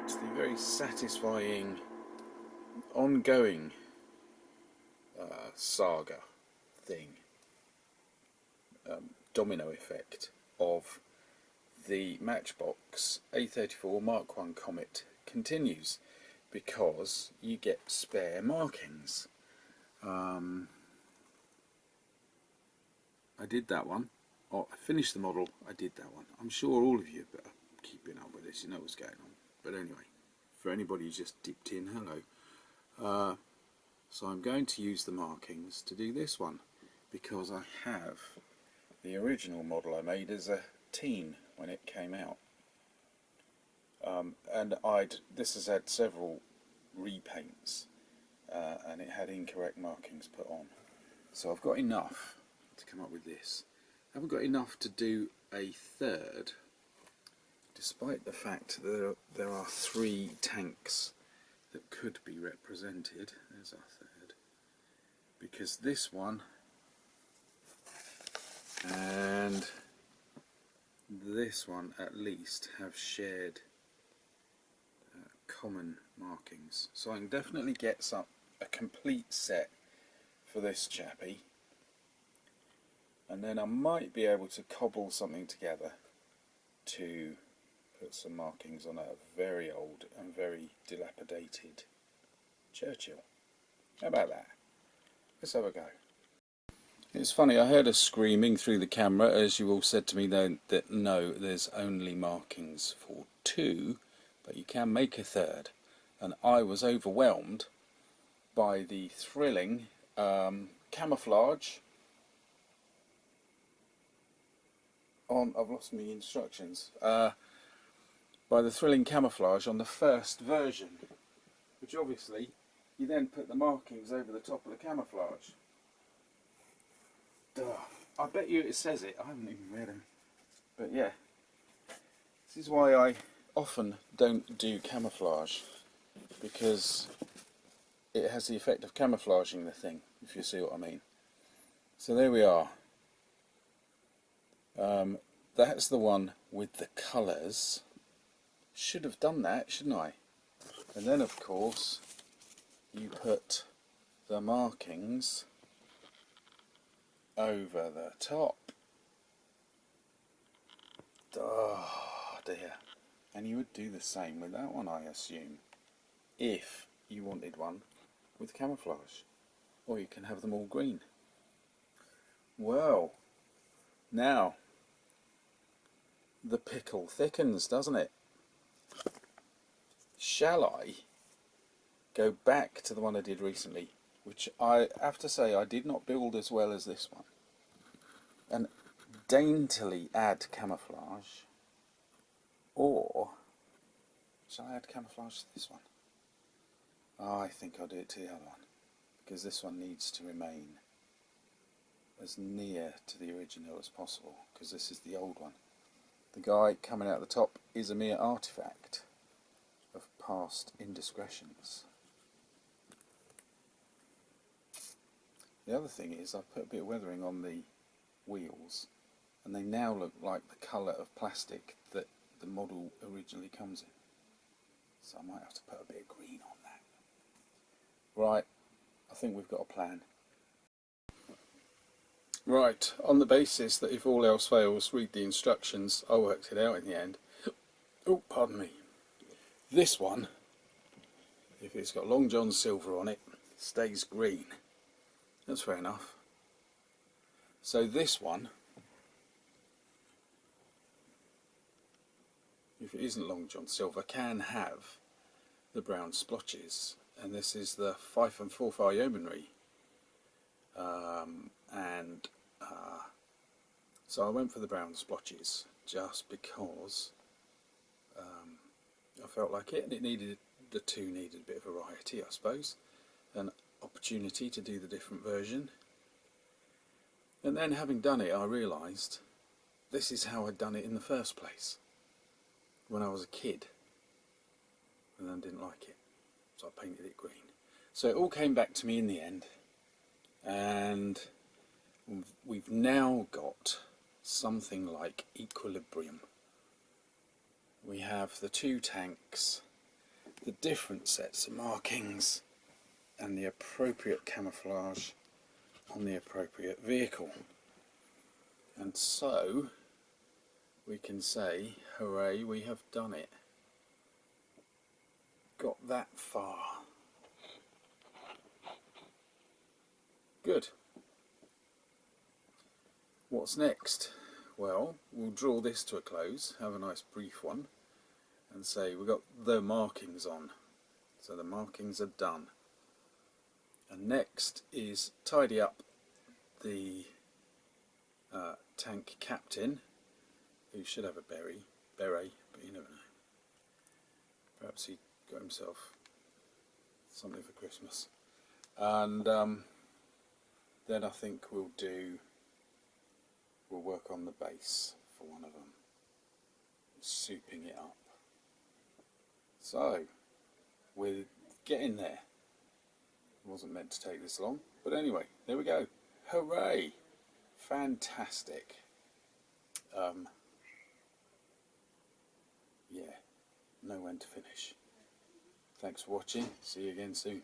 Right, the very satisfying ongoing saga thing, domino effect of the Matchbox A34 Mark 1 Comet continues, because you get spare markings. I did that one. Oh, I finished the model, I did that one. I'm sure all of you are keeping up with this, you know what's going on. But anyway, for anybody who's just dipped in, hello. So I'm going to use the markings to do this one, because I have the original model I made as a teen when it came out. And this has had several repaints, and it had incorrect markings put on. So I've got enough to come up with this. I haven't got enough to do a third, despite the fact that there are 3 tanks that could be represented. There's our third, because this one and this one at least have shared common markings, so I can definitely get a complete set for this chappie, and then I might be able to cobble something together to put some markings on a very old and very dilapidated Churchill. How about that? Let's have a go. It's funny, I heard a screaming through the camera as you all said to me then that no, there's only markings for 2, but you can make a third, and I was overwhelmed by the thrilling camouflage on, I've lost my instructions, by the thrilling camouflage on the first version, which obviously you then put the markings over the top of the camouflage. Duh. I bet you it says it, I haven't even read them, but yeah, this is why I often don't do camouflage, because it has the effect of camouflaging the thing, if you see what I mean. So there we are. That's the one with the colours. Should have done that, shouldn't I? And then of course you put the markings over the top. Oh dear. And you would do the same with that one, I assume, if you wanted one with camouflage, or you can have them all green. Well, now the pickle thickens, doesn't it? Shall I go back to the one I did recently, which I have to say I did not build as well as this one, and daintily add camouflage, or shall I add camouflage to this one? Oh, I think I'll do it to the other one, because this one needs to remain as near to the original as possible, because this is the old one. The guy coming out the top is a mere artifact of past indiscretions. The other thing is I've put a bit of weathering on the wheels, and they now look like the colour of plastic that the model originally comes in. So I might have to put a bit of green on that. Right, I think we've got a plan. Right, on the basis that if all else fails, read the instructions, I worked it out in the end. Oh, pardon me. This one, if it's got Long John Silver on it, stays green. That's fair enough. So this one, if it isn't Long John Silver, can have the brown splotches, and this is the Fife and Forfar Yeomanry, so I went for the brown splotches just because I felt like it, and the two needed a bit of variety, I suppose, an opportunity to do the different version. And then having done it, I realised this is how I'd done it in the first place when I was a kid, and then didn't like it, so I painted it green. So it all came back to me in the end, and we've now got something like equilibrium. We have the 2 tanks the different sets of markings and the appropriate camouflage on the appropriate vehicle. And so we can say, hooray, we have done it. Got that far. Good. What's next? Well, we'll draw this to a close, have a nice brief one, and say we've got the markings on. So the markings are done. And next is tidy up the tank captain, who should have a beret, but you never know. Perhaps he got himself something for Christmas. And then I think we'll work on the base for one of them, souping it up. So we're getting there. It wasn't meant to take this long, but anyway, there we go. Hooray! Fantastic. Yeah, know when to finish. Thanks for watching. See you again soon.